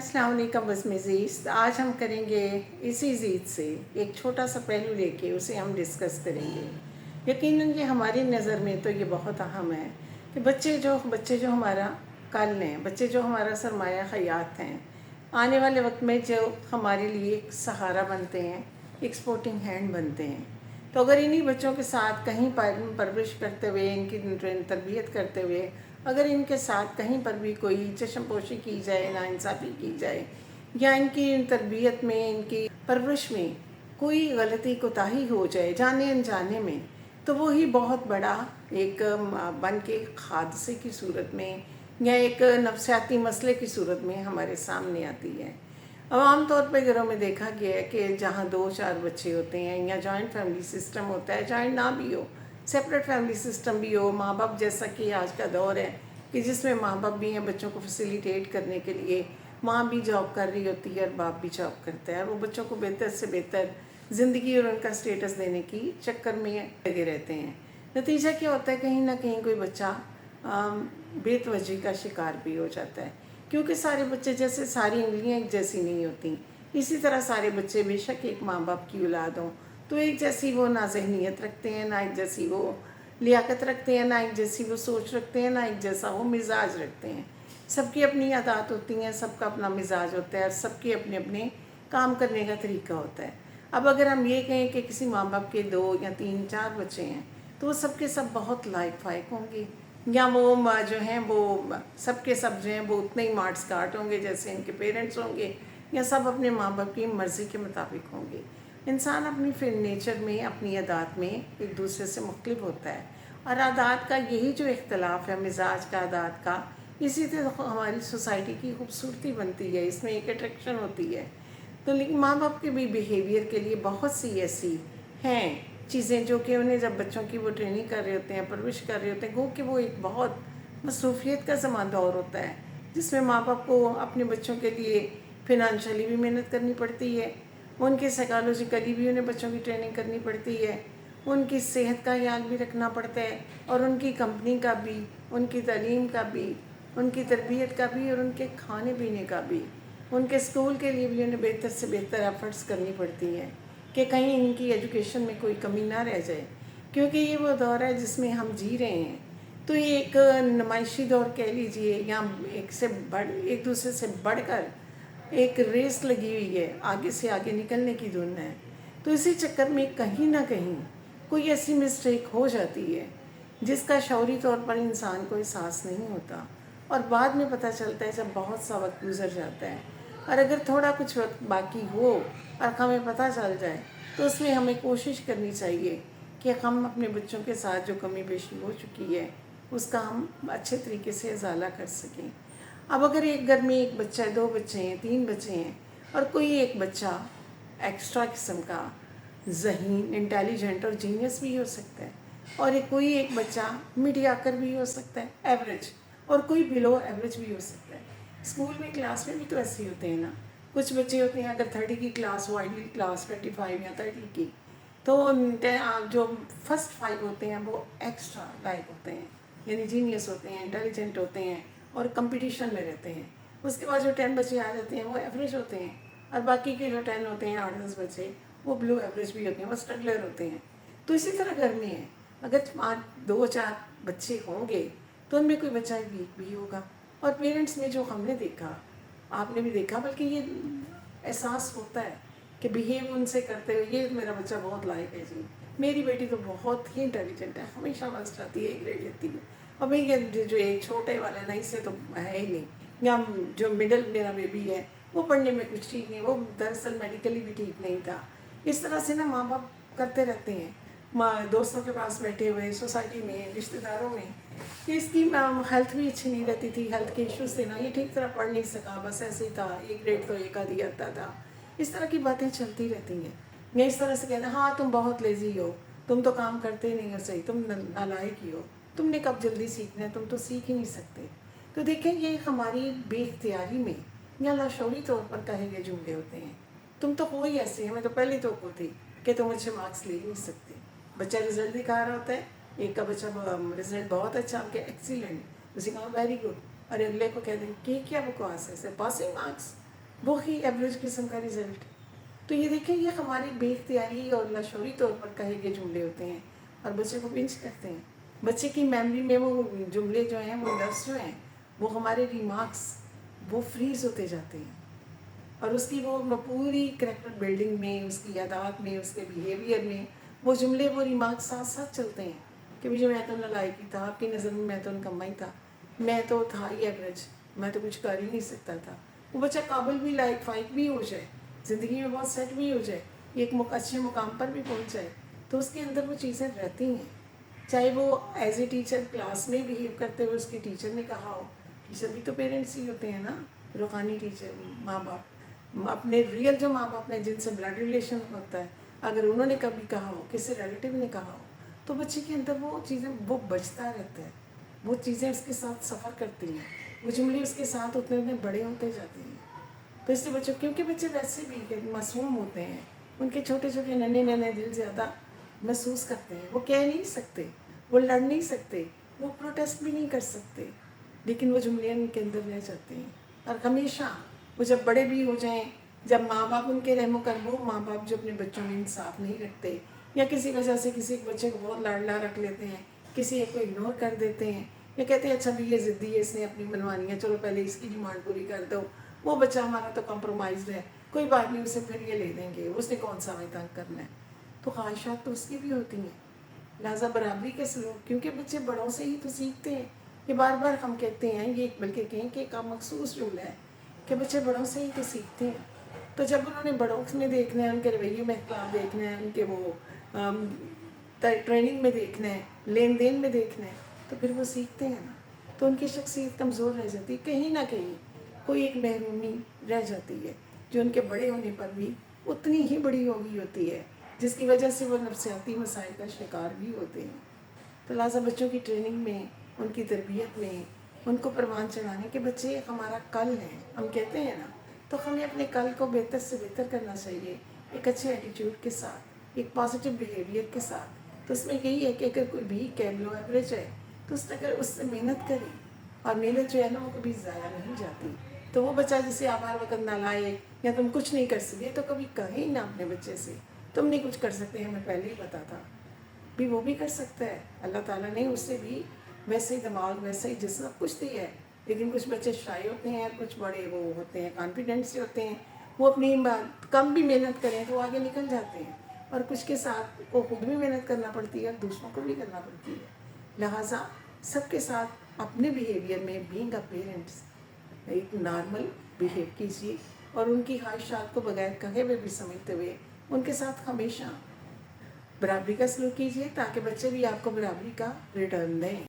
अस्सलाम वालेकुम बज़। आज हम करेंगे इसी ज़ीद से एक छोटा सा पहलू लेके उसे हम डिस्कस करेंगे। यकीनन ये हमारी नज़र में तो ये बहुत अहम है कि बच्चे जो हमारा कल हैं, बच्चे जो हमारा सरमाया हयात हैं, आने वाले वक्त में जो हमारे लिए एक सहारा बनते हैं, एक सपोर्टिंग हैंड बनते हैं। तो अगर इन्हीं बच्चों के साथ कहीं पर परवरिश करते हुए, इनकी तरबियत करते हुए, अगर इनके साथ कहीं पर भी कोई चश्मपोशी की जाए, नाइंसाफ़ी की जाए, या इनकी तरबियत में, इनकी परवरिश में कोई गलती कोताही हो जाए जाने अनजाने में, तो वही बहुत बड़ा एक बन के हादसे की सूरत में या एक नफसियाती मसले की सूरत में हमारे सामने आती है। अब आम तौर पर घरों में देखा गया है कि जहाँ 2-4 बच्चे होते हैं या जॉइंट फैमिली सिस्टम होता है, जॉइंट ना भी हो, सेपरेट फैमिली सिस्टम भी हो, माँ बाप जैसा कि आज का दौर है कि जिसमें माँ बाप भी हैं बच्चों को फैसिलिटेट करने के लिए, माँ भी जॉब कर रही होती है और बाप भी जॉब करता है, और वो बच्चों को बेहतर से बेहतर ज़िंदगी और उनका स्टेटस देने की चक्कर में लगे रहते हैं। नतीजा क्या होता है, कहीं ना कहीं कोई बच्चा बेतवजही का शिकार भी हो जाता है, क्योंकि सारे बच्चे जैसे सारी उंगलियां एक जैसी नहीं होती। इसी तरह सारे बच्चे बेशक एक माँ बाप की औलाद हों तो एक जैसी वो ना ज़हनियत रखते हैं, ना एक जैसी वो लियाकत रखते हैं, ना एक जैसी वो सोच रखते हैं, ना एक जैसा वो मिजाज रखते हैं। सबकी अपनी आदत होती हैं, सबका अपना मिजाज होता है और सबके अपने अपने काम करने का तरीका होता है। अब अगर हम ये कहें कि किसी माँ बाप के 2 या 3-4 बच्चे हैं तो वो सबके सब बहुत लायक फायक होंगे, या वो जो हैं वो सबके सब जो हैं वो उतने ही मार्ट स्कार्ट होंगे जैसे इनके पेरेंट्स होंगे, या सब अपने माँ बाप की मर्ज़ी के मुताबिक होंगे। इंसान अपनी फिर नेचर में, अपनी आदत में एक दूसरे से मुख्तलिफ होता है, और आदत का यही जो इख्तलाफ है, मिजाज का, आदत का, इसी से हमारी सोसाइटी की खूबसूरती बनती है, इसमें एक अट्रैक्शन होती है। तो लेकिन माँ बाप के भी बिहेवियर के लिए बहुत सी ऐसी हैं चीज़ें जो कि उन्हें जब बच्चों की वो ट्रेनिंग कर रहे होते हैं, परवरिश कर रहे होते हैं, गो कि वो एक बहुत मसरूफियत का ज़मा दौर होता है जिसमें माँ बाप को अपने बच्चों के लिए फिनंशियली भी मेहनत करनी पड़ती है, उनके साइकोलॉजिकली भी उन्हें बच्चों की ट्रेनिंग करनी पड़ती है, उनकी सेहत का ख्याल भी रखना पड़ता है, और उनकी कंपनी का भी, उनकी तालीम का भी, उनकी तरबियत का भी, और उनके खाने पीने का भी, उनके स्कूल के लिए भी उन्हें बेहतर से बेहतर एफर्ट्स करनी पड़ती हैं कि कहीं इनकी एजुकेशन में कोई कमी ना रह जाए, क्योंकि ये वो दौर है जिसमें हम जी रहे हैं। तो ये एक नुमाइशी दौर कह लीजिए, या एक दूसरे से बढ़कर एक रेस लगी हुई है, आगे से आगे निकलने की धुन है। तो इसी चक्कर में कहीं ना कहीं कोई ऐसी मिस्टेक हो जाती है जिसका शौरी तौर पर इंसान को एहसास नहीं होता, और बाद में पता चलता है जब बहुत सा वक्त गुजर जाता है। और अगर थोड़ा कुछ वक्त बाकी हो और हमें पता चल जाए तो उसमें हमें कोशिश करनी चाहिए कि हम अपने बच्चों के साथ जो कमी पेशी हो चुकी है उसका हम अच्छे तरीके से इजाला कर सकें। अब अगर एक घर में एक बच्चा है, 2 बच्चे हैं, 3 बच्चे हैं, और कोई एक बच्चा एक्स्ट्रा किस्म का ज़हीन, इंटेलिजेंट और जीनियस भी हो सकता है, और कोई एक बच्चा मीडियाकर भी हो सकता है, एवरेज, और कोई बिलो एवरेज भी हो सकता है। स्कूल में, क्लास में भी तो ऐसे ही होते हैं ना। कुछ बच्चे होते हैं, अगर 30 की क्लास हो, आइडियल क्लास 25 या 30 की, तो जो फर्स्ट 5 होते हैं वो एक्स्ट्रा लाइक होते हैं, यानी जीनियस होते हैं, इंटेलिजेंट होते हैं और कंपटीशन में रहते हैं। उसके बाद जो 10 बच्चे आ जाते हैं वो एवरेज होते हैं, और बाकी के जो 10 होते हैं, 8-10 बच्चे, वो बिलो एवरेज भी होते हैं, वो स्ट्रगलर होते हैं। तो इसी तरह घर में है, अगर 2-4 बच्चे होंगे तो उनमें कोई बच्चा वीक भी होगा। और पेरेंट्स में जो हमने देखा, आपने भी देखा, बल्कि ये एहसास होता है कि बिहेव उनसे करते हुए, ये मेरा बच्चा बहुत लायक है जी, मेरी बेटी तो बहुत ही इंटेलिजेंट है, हमेशा फर्स्ट आती है, ग्रेड लेती है, और मैं ये जो एक छोटे वाले ना, इससे तो है ही नहीं, या जो मिडल मेरा बेबी है वो पढ़ने में कुछ ठीक नहीं, वो दरअसल मेडिकली भी ठीक नहीं था। इस तरह से ना माँ बाप करते रहते हैं, दोस्तों के पास बैठे हुए, सोसाइटी में, रिश्तेदारों में, कि इसकी हेल्थ भी अच्छी नहीं रहती थी, हेल्थ के इश्यूज थे ना, ये ठीक तरह पढ़ नहीं सका, बस ऐसे ही था, एक ग्रेड तो एक आधी आता था। इस तरह की बातें चलती रहती हैं, या इस तरह से कहते हैं, हाँ तुम बहुत लेजी हो, तुम तो काम करते नहीं हो सही, तुम नालायक ही हो, तुमने कब जल्दी सीखना है, तुम तो सीख ही नहीं सकते। तो देखें, ये हमारी बेख्तियारी में या लाशौरी तौर पर कहे गए जुमले होते हैं। तुम तो हो ही ऐसे, हमें तो पहले तो को थी कि तुम अच्छे मार्क्स ले ही नहीं सकते। बच्चा रिजल्ट दिखा रहा होता है, एक का बच्चा रिजल्ट बहुत अच्छा, आपके एक्सीलेंट, उसी का वेरी गुड, और अगले को कह दें कि क्या बकवास है, पासिंग मार्क्स, وہی ایوریج قسم کا رزلٹ. تو یہ دیکھیں یہ ہماری بے اختیاری اور لاشعوری طور پر کہے گئے جملے ہوتے ہیں اور بچے کو پنچ کرتے ہیں. بچے کی میموری میں وہ جملے جو ہیں وہ لفظ جو ہیں وہ ہمارے ریمارکس وہ فریز ہوتے جاتے ہیں اور اس کی وہ پوری کریکٹر بلڈنگ میں اس کی یادات میں اس کے بیہیویئر میں وہ جملے وہ ریمارکس ساتھ ساتھ چلتے ہیں کہ مجھے میں تو نالائق ہی تھا، آپ کی نظر میں تو نکما ہی تھا، میں تو تھا ہی ایوریج، میں تو کچھ کر ہی نہیں سکتا تھا. وہ بچہ قابل بھی لائق فائق بھی ہو جائے، زندگی میں بہت سیٹ بھی ہو جائے، ایک اچھے مقام پر بھی پہنچ جائے، تو اس کے اندر وہ چیزیں رہتی ہیں. چاہے وہ ایز اے ٹیچر کلاس میں بہیو کرتے ہوئے اس کے ٹیچر نے کہا ہو، ٹیچر بھی تو پیرنٹس ہی ہوتے ہیں نا، روحانی ٹیچر ماں باپ، اپنے ریئل جو ماں باپ ہیں جن سے بلڈ ریلیشن ہوتا ہے، اگر انہوں نے کبھی کہا ہو، کسی ریلیٹیو نے کہا ہو، تو بچے کے اندر وہ چیزیں وہ بچتا رہتا ہے، وہ چیزیں اس کے ساتھ سفر کرتی ہیں، وہ جملے اس کے ساتھ اتنے اتنے بڑے ہوتے جاتے ہیں. تو اس سے بچوں کیونکہ بچے ویسے بھی معصوم ہوتے ہیں، ان کے چھوٹے چھوٹے ننے ننے دل زیادہ محسوس کرتے ہیں، وہ کہہ نہیں سکتے، وہ لڑ نہیں سکتے، وہ پروٹیسٹ بھی نہیں کر سکتے، لیکن وہ جملے ان کے اندر رہ جاتے ہیں. اور ہمیشہ وہ جب بڑے بھی ہو جائیں، جب ماں باپ ان کے رحم و کرم، وہ ماں باپ جو اپنے بچوں میں انصاف نہیں رکھتے یا کسی وجہ سے کسی ایک بچے کو بہت لاڈلا رکھ لیتے ہیں، کسی ایک کو اگنور کر دیتے ہیں، یا کہتے ہیں اچھا بھی یہ ضدی ہے، اس نے اپنی منوانی ہے، چلو پہلے اس کی ڈیمانڈ پوری کر دو، وہ بچہ ہمارا تو کمپرومائزڈ ہے، کوئی بات نہیں، اسے پھر یہ لے دیں گے، اس نے کون سا ہمیں تنگ کرنا ہے. تو خواہشات تو اس کی بھی ہوتی ہیں. لہٰذا برابری کے سلوک، کیونکہ بچے بڑوں سے ہی تو سیکھتے ہیں. یہ بار بار ہم کہتے ہیں، یہ بلکہ کہیں کہ ایک مخصوص رول ہے کہ بچے بڑوں سے ہی تو سیکھتے ہیں. تو جب انہوں نے بڑوں میں دیکھنا ہے، ان کے رویے میں اختلاف دیکھنا ہے، ان کے وہ ٹریننگ میں دیکھنا ہے، لین دین میں دیکھنا ہے، تو پھر وہ سیکھتے ہیں نا. تو ان کی شخصیت کمزور رہ جاتی ہے، کہیں نہ کہیں کوئی ایک محرومی رہ جاتی ہے جو ان کے بڑے ہونے پر بھی اتنی ہی بڑی ہوگی ہوتی ہے، جس کی وجہ سے وہ نفسیاتی مسائل کا شکار بھی ہوتے ہیں. تو لہٰذا بچوں کی ٹریننگ میں، ان کی تربیت میں، ان کو پروان چڑھانے کے بچے ہمارا کل ہیں، ہم کہتے ہیں نا، تو ہمیں اپنے کل کو بہتر سے بہتر کرنا چاہیے، ایک اچھے ایٹیٹیوڈ کے ساتھ، ایک پازیٹیو بیہیویئر کے ساتھ. تو اس میں یہی ہے کہ اگر کوئی بھی کیبلو ایوریج ہے تو اس سے محنت کریں، اور محنت جو ہے نا وہ کبھی ضائع نہیں جاتی. تو وہ بچہ جسے آپ ہر وقت نالائق یا تم کچھ نہیں کر سکے، تو کبھی کہیں نہ اپنے بچے سے تم نہیں کچھ کر سکتے، ہمیں پہلے ہی پتا تھا. بھی وہ بھی کر سکتا ہے، اللہ تعالیٰ نے اس سے بھی ویسے ہی دماغ، ویسے ہی جسم کچھ دیا ہے. لیکن کچھ بچے شائع ہوتے ہیں، کچھ بڑے وہ ہوتے ہیں کانفیڈنٹ سے ہوتے ہیں، وہ اپنی کم بھی محنت کریں تو آگے نکل جاتے ہیں، اور کچھ کے ساتھ کو خود بھی محنت کرنا پڑتی ہے اور دوسروں کو بھی کرنا پڑتی ہے. لہٰذا سب کے ساتھ اپنے بیہیویئر میں بینگ اے پیرنٹس ایک نارمل بیہیو کیجیے، اور ان کی خواہشات کو بغیر کہے ہوئے بھی سمجھتے ہوئے ان کے ساتھ ہمیشہ برابری کا سلوک کیجیے، تاکہ بچے بھی آپ کو برابری کا ریٹرن دیں.